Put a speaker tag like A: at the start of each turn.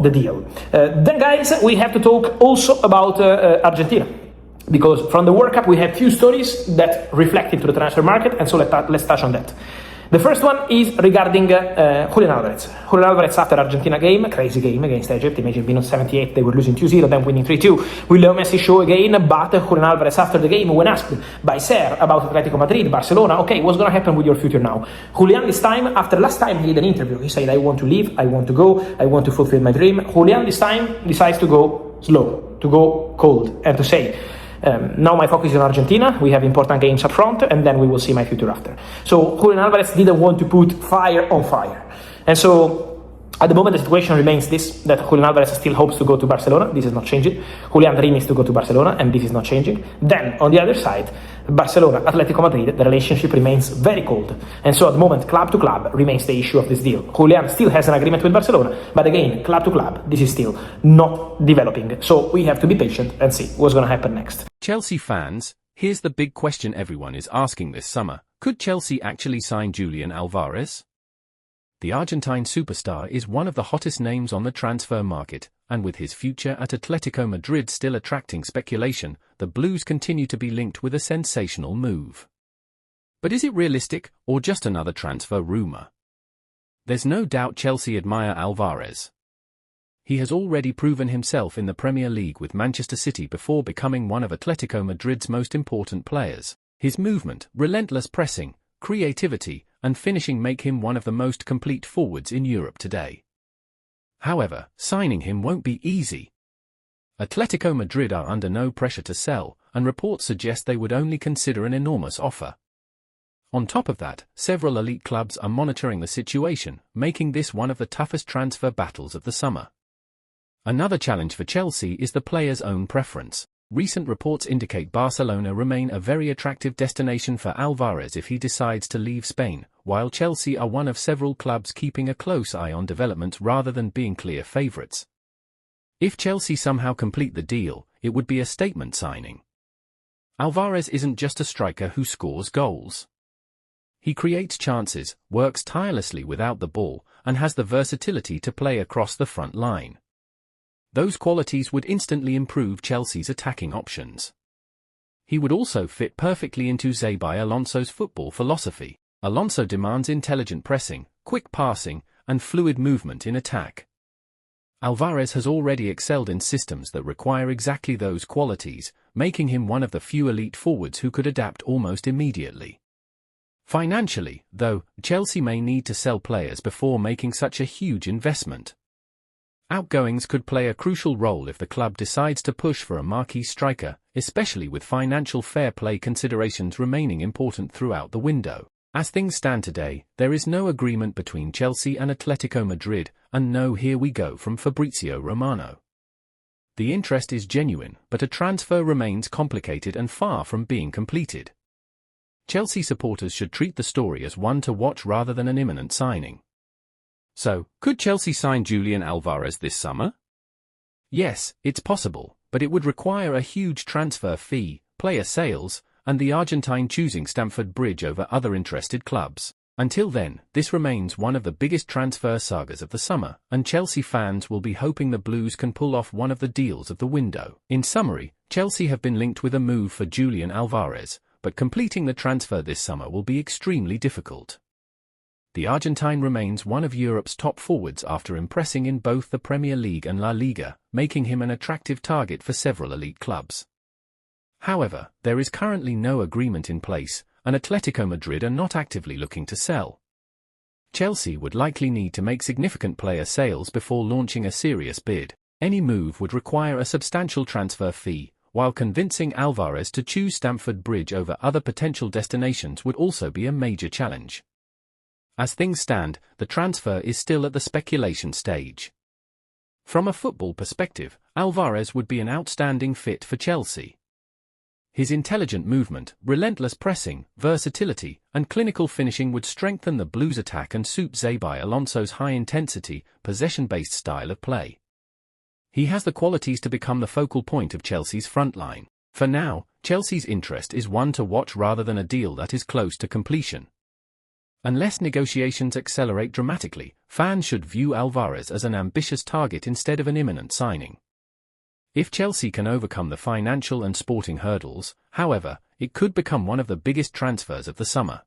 A: the deal. Then guys, we have to talk also about Argentina. Because from the World Cup we have few stories that reflect into the transfer market, and so let's touch on that. The first one is regarding Julian Álvarez. Julian Álvarez after Argentina game, crazy game against Egypt. Imagine being on 78, they were losing 2-0, then winning 3-2. We love Messi show again, but Julian Álvarez after the game, when asked by Ser about Atletico Madrid, Barcelona, okay, what's going to happen with your future now? Julian this time, after last time he did an interview, he said, I want to leave, I want to go, I want to fulfill my dream. Julian this time decides to go slow, to go cold, and to say, now my focus is on Argentina, we have important games up front, and then we will see my future after. So Julian Alvarez didn't want to put fire on fire. And so at the moment the situation remains this, that Julian Alvarez still hopes to go to Barcelona, this is not changing. Julian dream is to go to Barcelona, and this is not changing. Then on the other side, Barcelona, Atletico Madrid, the relationship remains very cold. And so at the moment, club to club remains the issue of this deal. Julian still has an agreement with Barcelona, but again, club to club, this is still not developing. So we have to be patient and see what's going to happen next.
B: Chelsea fans, here's the big question everyone is asking this summer. Could Chelsea actually sign Julian Alvarez? The Argentine superstar is one of the hottest names on the transfer market, and with his future at Atletico Madrid still attracting speculation, the Blues continue to be linked with a sensational move. But is it realistic, or just another transfer rumour? There's no doubt Chelsea admire Alvarez. He has already proven himself in the Premier League with Manchester City before becoming one of Atletico Madrid's most important players. His movement, relentless pressing, creativity, and finishing make him one of the most complete forwards in Europe today. However, signing him won't be easy. Atletico Madrid are under no pressure to sell, and reports suggest they would only consider an enormous offer. On top of that, several elite clubs are monitoring the situation, making this one of the toughest transfer battles of the summer. Another challenge for Chelsea is the player's own preference. Recent reports indicate Barcelona remain a very attractive destination for Alvarez if he decides to leave Spain, while Chelsea are one of several clubs keeping a close eye on developments rather than being clear favourites. If Chelsea somehow complete the deal, it would be a statement signing. Alvarez isn't just a striker who scores goals. He creates chances, works tirelessly without the ball, and has the versatility to play across the front line. Those qualities would instantly improve Chelsea's attacking options. He would also fit perfectly into Xabi Alonso's football philosophy. Alonso demands intelligent pressing, quick passing, and fluid movement in attack. Alvarez has already excelled in systems that require exactly those qualities, making him one of the few elite forwards who could adapt almost immediately. Financially, though, Chelsea may need to sell players before making such a huge investment. Outgoings could play a crucial role if the club decides to push for a marquee striker, especially with financial fair play considerations remaining important throughout the window. As things stand today, there is no agreement between Chelsea and Atletico Madrid, and no here we go from Fabrizio Romano. The interest is genuine, but a transfer remains complicated and far from being completed. Chelsea supporters should treat the story as one to watch rather than an imminent signing. So, could Chelsea sign Julian Alvarez this summer? Yes, it's possible, but it would require a huge transfer fee, player sales, and the Argentine choosing Stamford Bridge over other interested clubs. Until then, this remains one of the biggest transfer sagas of the summer, and Chelsea fans will be hoping the Blues can pull off one of the deals of the window. In summary, Chelsea have been linked with a move for Julian Alvarez, but completing the transfer this summer will be extremely difficult. The Argentine remains one of Europe's top forwards after impressing in both the Premier League and La Liga, making him an attractive target for several elite clubs. However, there is currently no agreement in place, and Atletico Madrid are not actively looking to sell. Chelsea would likely need to make significant player sales before launching a serious bid. Any move would require a substantial transfer fee, while convincing Alvarez to choose Stamford Bridge over other potential destinations would also be a major challenge. As things stand, the transfer is still at the speculation stage. From a football perspective, Alvarez would be an outstanding fit for Chelsea. His intelligent movement, relentless pressing, versatility, and clinical finishing would strengthen the Blues' attack and suit Xabi Alonso's high-intensity, possession-based style of play. He has the qualities to become the focal point of Chelsea's front line. For now, Chelsea's interest is one to watch rather than a deal that is close to completion. Unless negotiations accelerate dramatically, fans should view Alvarez as an ambitious target instead of an imminent signing. If Chelsea can overcome the financial and sporting hurdles, however, it could become one of the biggest transfers of the summer.